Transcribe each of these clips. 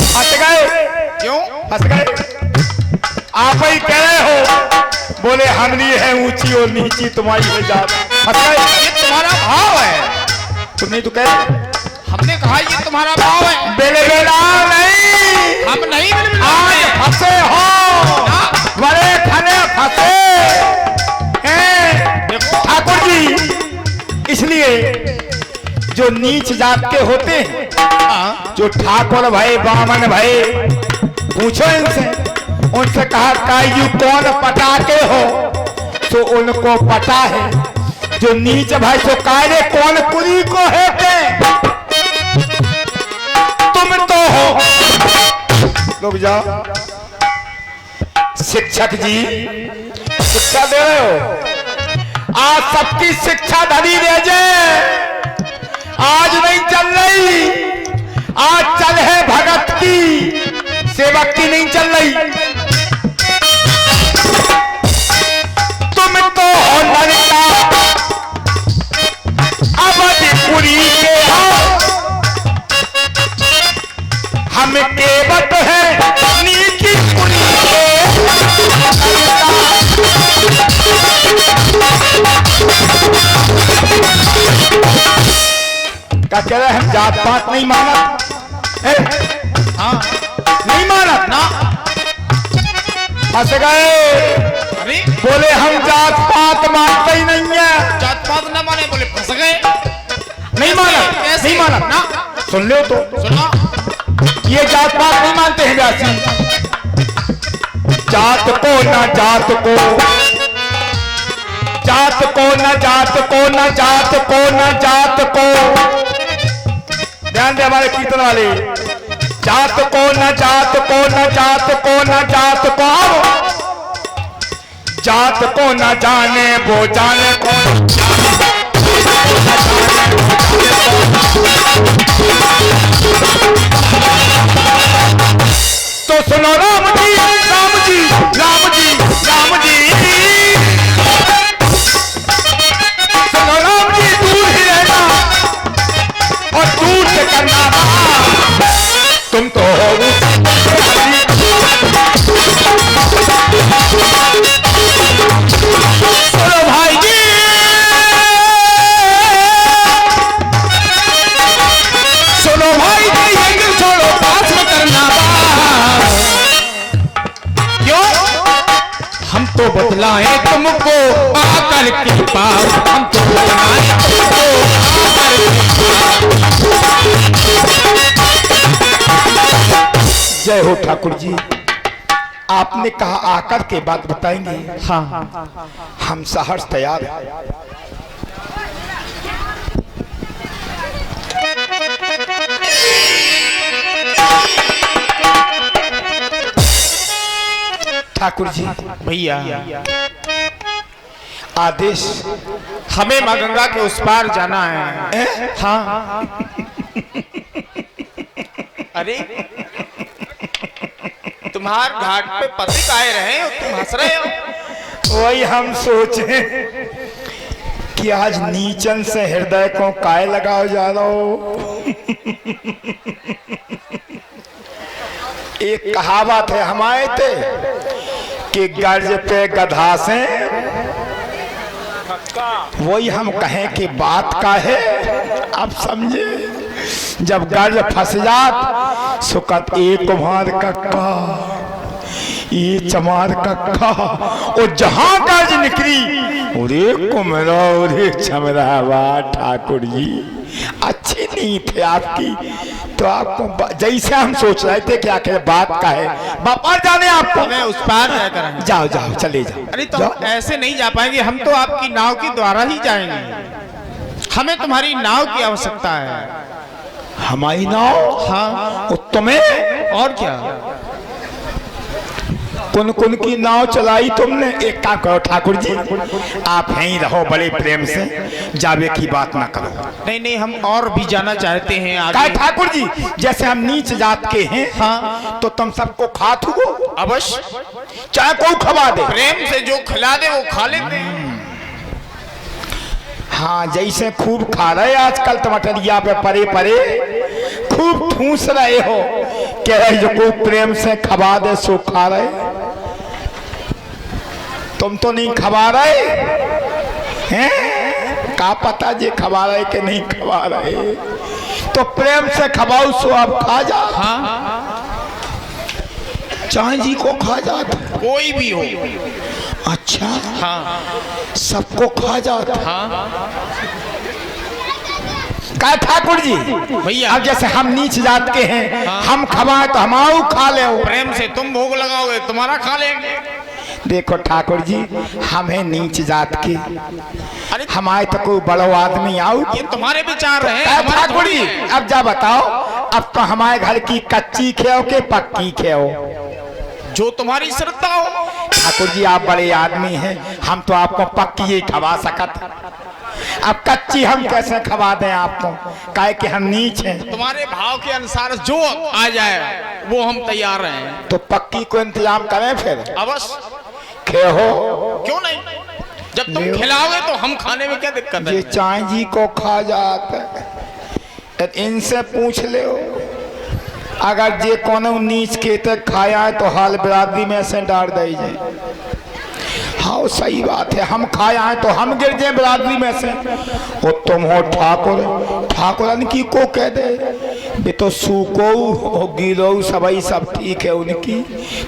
फंस गए। क्यों फंस गए? आप ही कह रहे हो, बोले हमरी है ऊंची और नीची तुम्हारी है जात। फंस गए। ये तुम्हारा भाव है। तुम नहीं तो कह रहे? हमने कहा ये तुम्हारा भाव है। बेलबेला नहीं, हम नहीं आज फंसे हो, बड़े खले फंसे हैं ठाकुर जी। इसलिए जो नीच जात के होते हैं, जो ठाकुर भाई बामन भाई, पूछो उनसे कहा कायू कौन पटाते हो, तो उनको पता है। जो नीच भाई सो कायरे कौन पुरी को है, तुम तो हो। रुक जाओ शिक्षक जी, शिक्षा दे रहे हो। आज सबकी शिक्षा धरी दे जाए, आज नहीं चल रही, आज चल है भगत की, सेवक की नहीं चल रही। तुम तो हो लड़का अवधिपुरी के हो, हम केवट है नीची पुरी के। क्या कह रहे हैं? हम जात पात नहीं मानत। हाँ नहीं मानत ना। फंस गए। अरे बोले हम जात पात मानते ही नहीं है। जात पात न माने, बोले फंस गए। नहीं मानत, कैसे? नहीं मानत ना। सुन लो तो, सुना। ये जात पात नहीं मानते हैं व्यासी। जात को न जात को, जात को न जात को, न जात को न जात को, ध्यान दे हमारे कीर्तन वाले। जात को न जात को, न जात को न जात को, जात को न जाने वो जाने को। तो सुनो राम जी राम जी राम जी राम जी, सुनो राम जी, दूर ही रहना और दूर से करना। तुम तो हो सुनो भाई जी, सुनो भाई जी, ये छोड़ो पास में करना। क्यों? हम तो बतलाएं तुमको आकर के पास, हम तो बतलाएं तुमको आकर के। जय हो ठाकुर जी। आपने कहा आकर के बात बताएंगे। हाँ, हम सहर्ष तैयार हैं। ठाकुर जी भैया आदेश। हमें माँ गंगा के उस पार जाना है। हाँ। अरे तुम्हार घाट पे पथिक आए रहे हो, तुम हंस रहे हो। वही हम सोचे कि आज नीचन से हृदय को काय लगाओ जा रहा हो। एक कहावत है हमारे थे कि गर्ज पे गधा से, वही हम कहें कि बात का है। आप समझे, जब गर्ज फंस जात सुकत एक कुम्हार कक्का, ये चमार कक्का, और जहां गर्ज निकली उरे कुमरा उरे चमरा। वाह ठाकुर जी, अच्छी नहीं थे आपकी। तो आपको जैसे हम सोच रहे थे कि आखिर बात का है, बापर जाने आपको। हमें उस पार जाकर है। जाओ जाओ चले जाओ। अरे तो हम ऐसे नहीं जा पाएंगे, हम तो आपकी नाव के द्वारा ही जाएंगे। हमें तुम्हारी नाव की आवश्यकता है। हमारी नाव? हाँ। तुम्हें और क्या? कुन कुन की नाव चलाई तुमने? एक काम करो ठाकुर जी, आप यहीं रहो, बड़े प्रेम से जावे की बात ना करो। नहीं नहीं, हम और भी जाना चाहते हैं आगे। क्या ठाकुर जी, जैसे हम नीच जात के हैं, हाँ, तो तुम सबको खात हो अवश्य। चाहे कोई खवा दे, प्रेम से जो खिला दे वो खा लेते हैं। हाँ जैसे खूब खा रहे आजकल टमाटरिया पे परे परे खूब ठूस रहे हो, कह रहे जो को प्रेम से खबा दे सो खा रहे। तुम तो नहीं खबा रहे हैं, का पता जे खबा रहे कि नहीं खबा रहे, तो प्रेम से खबाओ सो आप खा जा। चाहे जी को खा जाता, कोई भी हो। अच्छा हाँ सबको खा जाता। हाँ का ठाकुर जी भैया, अब जैसे हम नीच जात के हैं, हम खवाए तो हमारू खा ले। प्रेम से तुम भोग लगाओगे तुम्हारा खा लेंगे। देखो ठाकुर जी हम हैं नीच जात के, अरे हमारे तो कोई बड़ो आदमी आओ। ये तुम्हारे विचार है ठाकुर जी अब जा बताओ, अब तो हमारे घर की कच्ची खेओ के पक्की खेओ, जो तुम्हारी श्रद्धा हो। ठाकुर जी आप बड़े आदमी हैं, हम तो आपको पक्की ही खवा सकत, अब कच्ची हम कैसे खवा दें आपको, काहे कि हम नीच हैं। तुम्हारे भाव के अनुसार जो आ जाए वो हम तैयार हैं। तो पक्की को इंतजाम करें फिर। अवश्य खे हो क्यों नहीं, जब तुम खिलाओगे तो हम खाने में क्या दिक्कत है। ये चाय जी को खा जाता, इनसे पूछ ले, अगर जे कोनो नीच के तक खाया है तो हाल बिरादरी में से डाल दे जाए। हाँ सही बात है, हम खाया है तो हम गिर जाए बिरादरी में से। वो तुम हो ठाकुर, ठाकुरन की को कह दे बे तो सूको हो गिलो सबई सब ठीक है उनकी,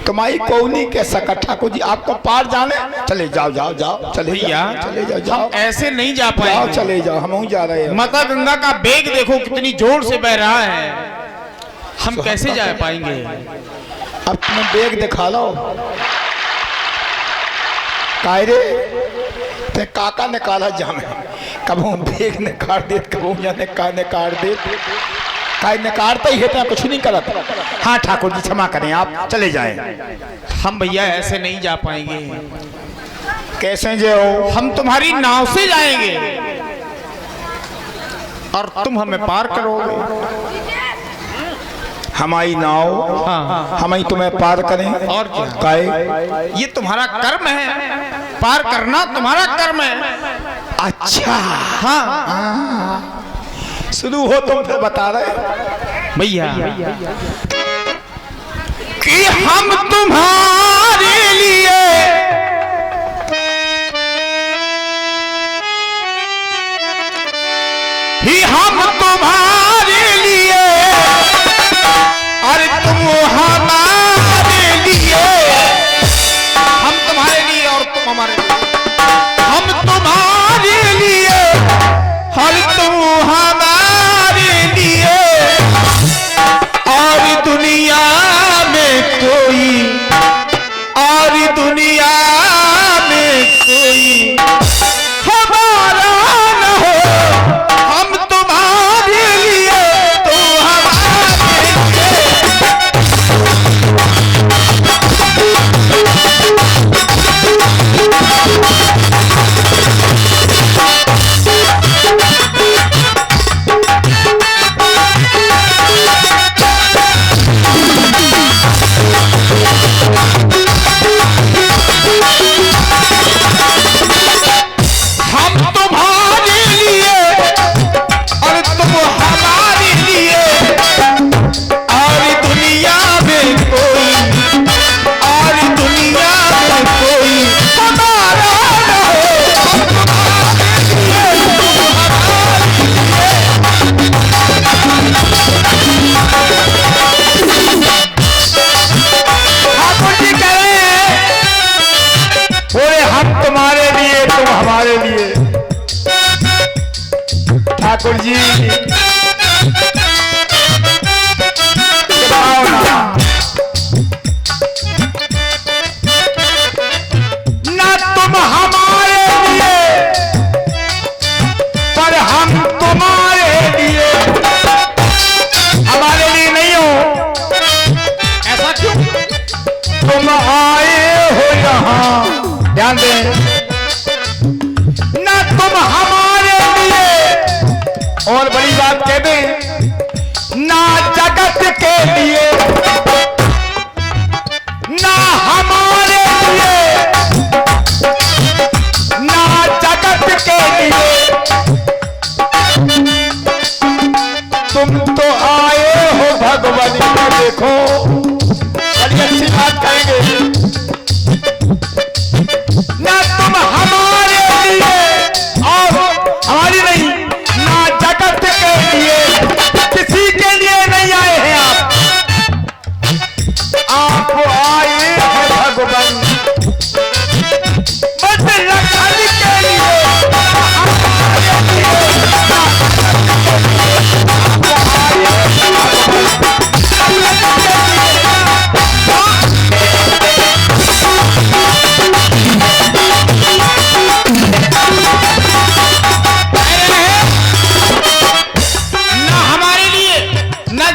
तुम्हारी को नहीं कह सका। ठाकुर जी आपको पार जाने, चले जाओ जाओ जाओ, चले जाओ चले जाओ जाओ, ऐसे नहीं जा जाओ पाएंगे। चले जाओ, हम जा रहे हैं। माता गंगा का बेग देखो कितनी जोर से बह रहा है, हम कैसे जा पाएंगे। अब तुम्हें बेग दिखा लो। कायरे ते काका निकाला जामे, कबू बेग निकाल दे, कबू या निकाल दे, काय निकालता ही है तो कुछ नहीं करता। हाँ ठाकुर जी क्षमा करें, आप चले जाएं। हम भैया ऐसे नहीं जा पाएंगे। कैसे जे हो, हम तुम्हारी नाव से जाएंगे और तुम हमें पार करोगे। हमारी नाव हाँ। हम तुम्हें पार करें और क्या, काय ये तुम्हारा कर्म है, पार करना तुम्हारा कर्म है। अच्छा हाँ शुरू हो तुम फिर बता रहे भैया कि हम तुम्हारे लिए ही, हम तुम्हारे लिए, अरे तुम हमारे लिए, हम तुम्हारे लिए और तुम हमारे लिए, हम तुम्हारे लिए और तुम हमारे लिए, और दुनिया में कोई, और दुनिया में कोई हमारा न हो, हम तुम्हारे लिए तुम हमारे लिए। ठाकुर जी ना तुम हमारे लिए पर हम तुम्हारे लिए। हमारे लिए नहीं हो, ऐसा क्यों? तुम आए हो यहाँ, ध्यान दें, ना तुम हमारे लिए, और बड़ी बात कह दें, ना जगत के लिए, ना हमारे लिए, ना जगत के लिए, तुम तो आए हो भगवान को देखो, बड़ी अच्छी बात कहेंगे ना तुम हमारे लिए और हमारी नहीं, ना जगत के लिए, किसी के लिए नहीं आए हैं आप आए हैं भगवान बस लखन के लिए।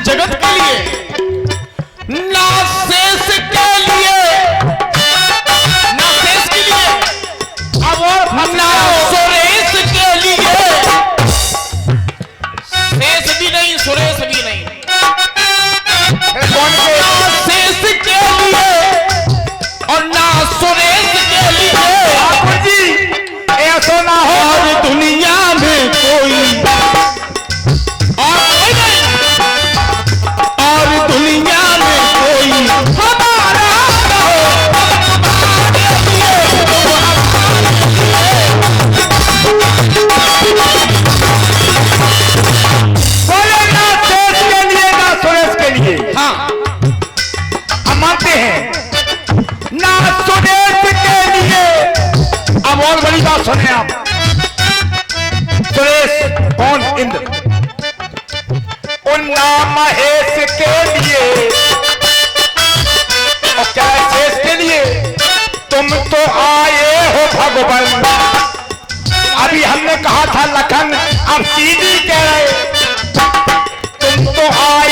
जगत के लिए, ना शेष के लिए, ना शेष के लिए, अब और ना सुरेश के लिए, शेष भी नहीं सुरेश भी नहीं, ना शेष के लिए और ना सुरेश के लिए। ठाकुर जी ऐसा ना हो और दुनिया में कोई दुनिया में कोई हमारा ना हो, बोले ना शेष के लिए ना सुरेश के लिए। हाँ हम मानते हैं ना सुरेश के लिए। अब और बड़ी बात सुने आप, सुरेश कौन? इंद्र। उन्ना महेश के लिए और क्या शेष के लिए? तुम तो आए हो भगवान। अभी हमने कहा था लखन, अब सीधी कह रहे तुम तो आए